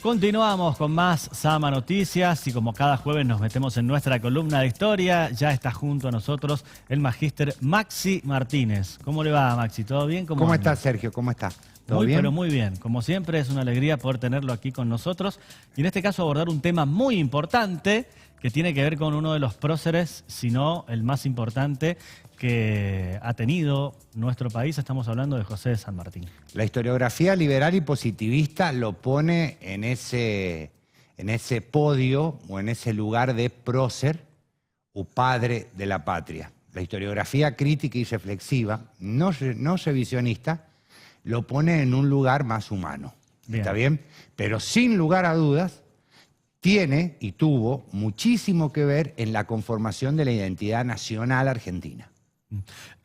Continuamos con más Sama Noticias y como cada jueves nos metemos en nuestra columna de historia. Ya está junto a nosotros el magíster Maxi Martínez. ¿Cómo le va, Maxi? ¿Todo bien? ¿Cómo está, Sergio? ¿Cómo está? ¿Todo bien? Pero muy bien. Como siempre, es una alegría poder tenerlo aquí con nosotros y en este caso abordar un tema muy importante que tiene que ver con uno de los próceres, si no el más importante que ha tenido nuestro país. Estamos hablando de José de San Martín. La historiografía liberal y positivista lo pone en ese podio o en ese lugar de prócer o padre de la patria. La historiografía crítica y reflexiva, no revisionista, lo pone en un lugar más humano. Bien. ¿Está bien? Pero sin lugar a dudas, tiene y tuvo muchísimo que ver en la conformación de la identidad nacional argentina.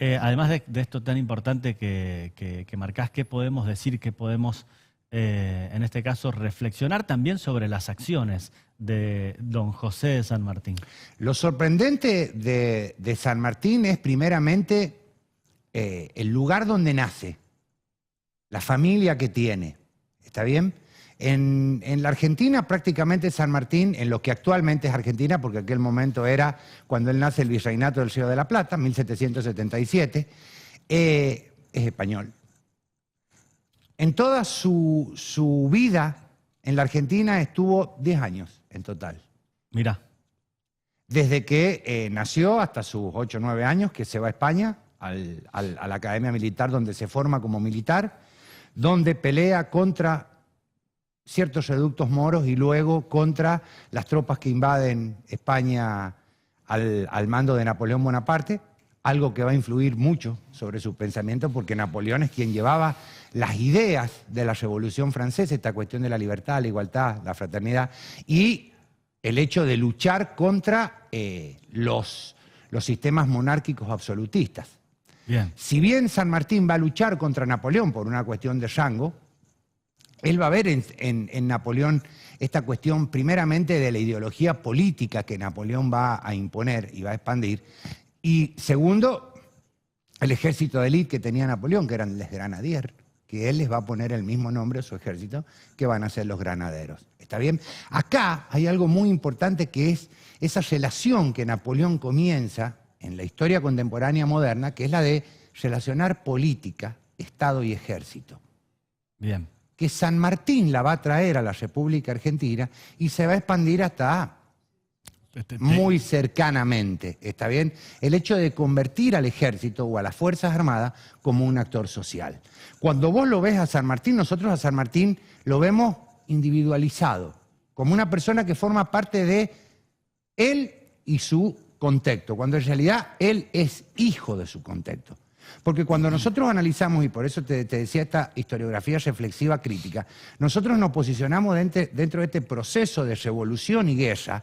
Además de esto tan importante que marcás, ¿qué podemos decir? ¿Qué podemos, en este caso, reflexionar también sobre las acciones de don José de San Martín? Lo sorprendente de San Martín es primeramente el lugar donde nace, la familia que tiene. ¿Está bien? En la Argentina, prácticamente San Martín, en lo que actualmente es Argentina, porque aquel momento era cuando él nace el Virreinato del Río de la Plata, 1777, es español. En toda su vida en la Argentina estuvo 10 años en total. Mirá. Desde que nació hasta sus 8 o 9 años, que se va a España, a la Academia Militar, donde se forma como militar, donde pelea contra ciertos reductos moros y luego contra las tropas que invaden España al mando de Napoleón Bonaparte, algo que va a influir mucho sobre su pensamiento porque Napoleón es quien llevaba las ideas de la Revolución Francesa, esta cuestión de la libertad, la igualdad, la fraternidad y el hecho de luchar contra los sistemas monárquicos absolutistas. Bien. Si bien San Martín va a luchar contra Napoleón por una cuestión de rango, él va a ver en Napoleón esta cuestión primeramente de la ideología política que Napoleón va a imponer y va a expandir. Y segundo, el ejército de élite que tenía Napoleón, que eran les granadiers, que él les va a poner el mismo nombre a su ejército que van a ser los granaderos. ¿Está bien? Acá hay algo muy importante que es esa relación que Napoleón comienza en la historia contemporánea moderna, que es la de relacionar política, Estado y ejército. Bien. Que San Martín la va a traer a la República Argentina y se va a expandir hasta muy cercanamente, ¿está bien? El hecho de convertir al ejército o a las Fuerzas Armadas como un actor social. Cuando vos lo ves a San Martín, nosotros a San Martín lo vemos individualizado, como una persona que forma parte de él y su contexto, cuando en realidad él es hijo de su contexto. Porque cuando nosotros analizamos, y por eso te decía esta historiografía reflexiva crítica, nosotros nos posicionamos dentro de este proceso de revolución y guerra,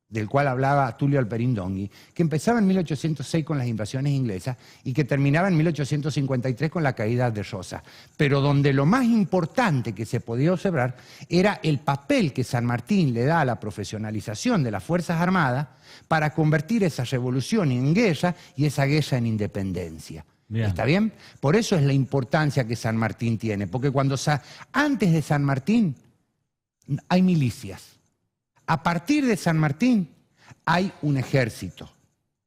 del cual hablaba Tulio Alperindongui, que empezaba en 1806 con las invasiones inglesas y que terminaba en 1853 con la caída de Rosas. Pero donde lo más importante que se podía observar era el papel que San Martín le da a la profesionalización de las Fuerzas Armadas para convertir esa revolución en guerra y esa guerra en independencia. Bien. ¿Está bien? Por eso es la importancia que San Martín tiene, porque antes de San Martín hay milicias. A partir de San Martín hay un ejército.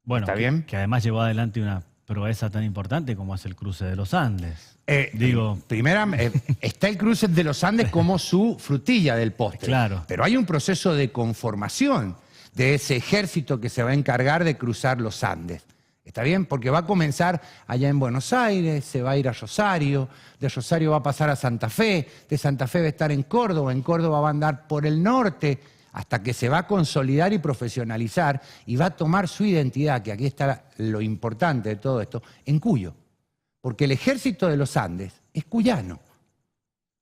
Bueno, ¿está bien? Que además llevó adelante una proeza tan importante como es el cruce de los Andes. Está el cruce de los Andes como su frutilla del postre. Claro. Pero hay un proceso de conformación de ese ejército que se va a encargar de cruzar los Andes. ¿Está bien? Porque va a comenzar allá en Buenos Aires, se va a ir a Rosario, de Rosario va a pasar a Santa Fe, de Santa Fe va a estar en Córdoba va a andar por el norte, hasta que se va a consolidar y profesionalizar y va a tomar su identidad, que aquí está lo importante de todo esto, en Cuyo. Porque el ejército de los Andes es cuyano.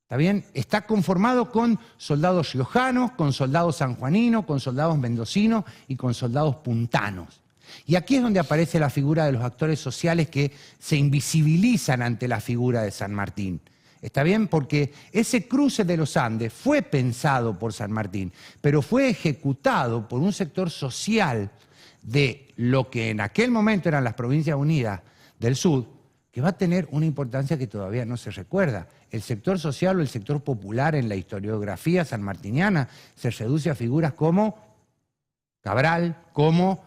¿Está bien? Está conformado con soldados riojanos, con soldados sanjuaninos, con soldados mendocinos y con soldados puntanos. Y aquí es donde aparece la figura de los actores sociales que se invisibilizan ante la figura de San Martín. ¿Está bien? Porque ese cruce de los Andes fue pensado por San Martín, pero fue ejecutado por un sector social de lo que en aquel momento eran las Provincias Unidas del Sur, que va a tener una importancia que todavía no se recuerda el sector social o el sector popular en la historiografía sanmartiniana se reduce a figuras como Cabral, como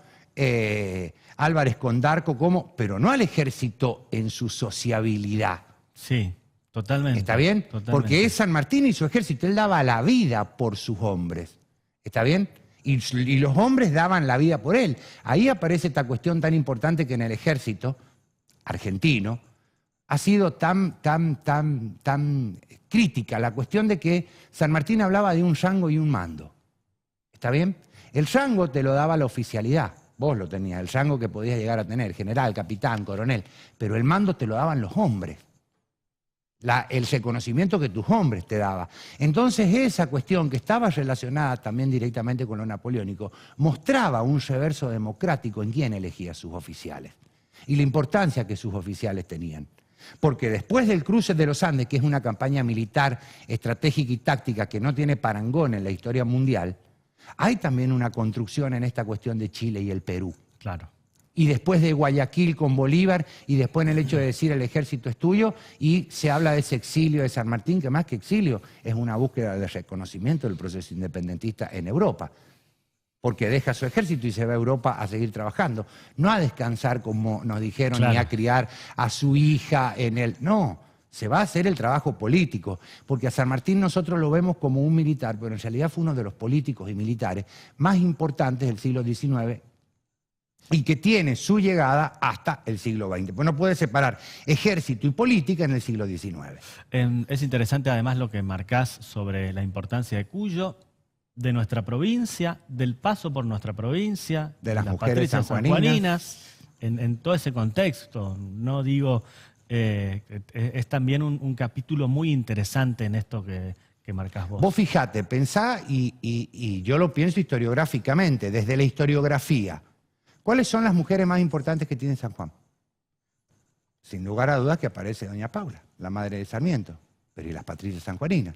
Álvarez Condarco, pero no al ejército en su sociabilidad. Sí, totalmente. ¿Está bien? Totalmente. Porque es San Martín y su ejército, él daba la vida por sus hombres. ¿Está bien? Y los hombres daban la vida por él. Ahí aparece esta cuestión tan importante que en el ejército argentino ha sido tan crítica la cuestión de que San Martín hablaba de un rango y un mando. ¿Está bien? El rango te lo daba la oficialidad. Vos lo tenías, el rango que podías llegar a tener, general, capitán, coronel. Pero el mando te lo daban los hombres. El reconocimiento que tus hombres te daban. Entonces esa cuestión que estaba relacionada también directamente con lo napoleónico mostraba un reverso democrático en quién elegía sus oficiales y la importancia que sus oficiales tenían. Porque después del cruce de los Andes, que es una campaña militar, estratégica y táctica que no tiene parangón en la historia mundial, hay también una construcción en esta cuestión de Chile y el Perú. Claro. Y después de Guayaquil con Bolívar, y después en el hecho de decir el ejército es tuyo, y se habla de ese exilio de San Martín, que más que exilio es una búsqueda de reconocimiento del proceso independentista en Europa. Porque deja su ejército y se va a Europa a seguir trabajando. No a descansar, como nos dijeron, claro, ni a criar a su hija en el... No, se va a hacer el trabajo político. Porque a San Martín nosotros lo vemos como un militar, pero en realidad fue uno de los políticos y militares más importantes del siglo XIX y que tiene su llegada hasta el siglo XX. Pues no puede separar ejército y política en el siglo XIX. Es interesante además lo que marcás sobre la importancia de Cuyo, de nuestra provincia, del paso por nuestra provincia, de las mujeres patricias sanjuaninas, en todo ese contexto. No digo, es también un capítulo muy interesante en esto que marcás vos. Vos fijate, pensá, y yo lo pienso historiográficamente, desde la historiografía. ¿Cuáles son las mujeres más importantes que tiene San Juan? Sin lugar a dudas que aparece doña Paula, la madre de Sarmiento, pero ¿y las patricias sanjuaninas?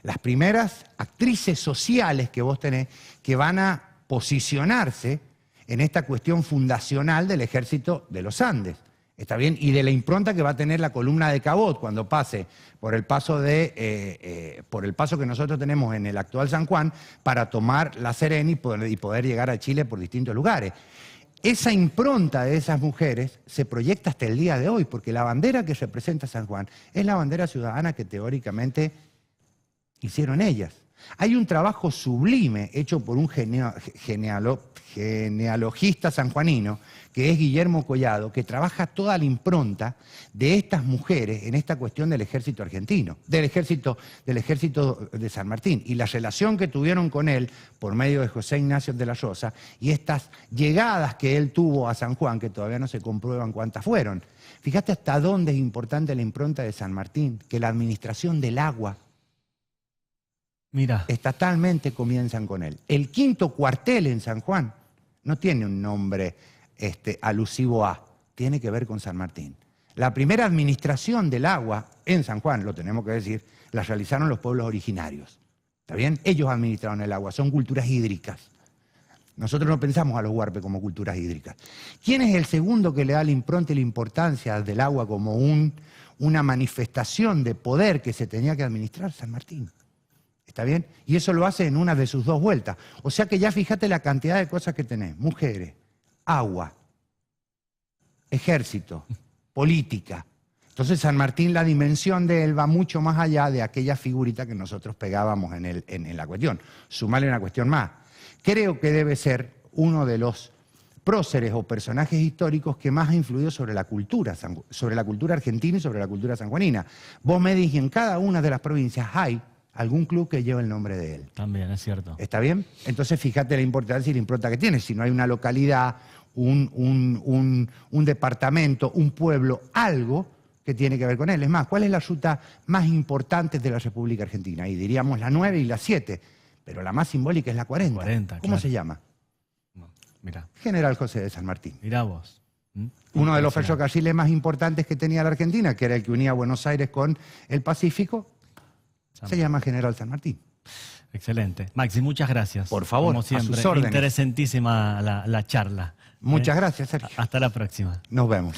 Las primeras actrices sociales que vos tenés que van a posicionarse en esta cuestión fundacional del ejército de los Andes, ¿está bien? Y de la impronta que va a tener la columna de Cabot cuando pase por el paso que nosotros tenemos en el actual San Juan para tomar La Serena y poder llegar a Chile por distintos lugares. Esa impronta de esas mujeres se proyecta hasta el día de hoy, porque la bandera que representa San Juan es la bandera ciudadana que teóricamente hicieron ellas. Hay un trabajo sublime hecho por un genealogista sanjuanino, que es Guillermo Collado, que trabaja toda la impronta de estas mujeres en esta cuestión del ejército argentino, del ejército de San Martín, y la relación que tuvieron con él por medio de José Ignacio de la Rosa, y estas llegadas que él tuvo a San Juan, que todavía no se comprueban cuántas fueron. Fíjate hasta dónde es importante la impronta de San Martín, que la administración del agua, mira, estatalmente comienzan con él. El quinto cuartel en San Juan no tiene un nombre alusivo a, tiene que ver con San Martín. La primera administración del agua en San Juan, lo tenemos que decir, la realizaron los pueblos originarios. ¿Está bien? Ellos administraron el agua, son culturas hídricas. Nosotros no pensamos a los huarpes como culturas hídricas. ¿Quién es el segundo que le da la impronta y la importancia del agua como una manifestación de poder que se tenía que administrar? San Martín. ¿Está bien? Y eso lo hace en una de sus dos vueltas. O sea que ya fíjate la cantidad de cosas que tenés. Mujeres, agua, ejército, política. Entonces San Martín, la dimensión de él va mucho más allá de aquella figurita que nosotros pegábamos en la cuestión. Sumarle una cuestión más. Creo que debe ser uno de los próceres o personajes históricos que más ha influido sobre la cultura argentina y sobre la cultura sanjuanina. Vos me dijiste, en cada una de las provincias hay algún club que lleva el nombre de él. También, es cierto. ¿Está bien? Entonces fíjate la importancia y la impronta que tiene. Si no hay una localidad, un departamento, un pueblo, algo que tiene que ver con él. Es más, ¿cuál es la ruta más importante de la República Argentina? Y diríamos la 9 y la 7, pero la más simbólica es la 40. 40, ¿Cómo claro. se llama? No, mirá. General José de San Martín. Mirá vos. Uno de los ferrocarriles más importantes que tenía la Argentina, que era el que unía Buenos Aires con el Pacífico, se llama General San Martín. Excelente. Maxi, muchas gracias. Por favor, como siempre, a sus órdenes. interesantísima la charla. Muchas gracias, Sergio. Hasta la próxima. Nos vemos.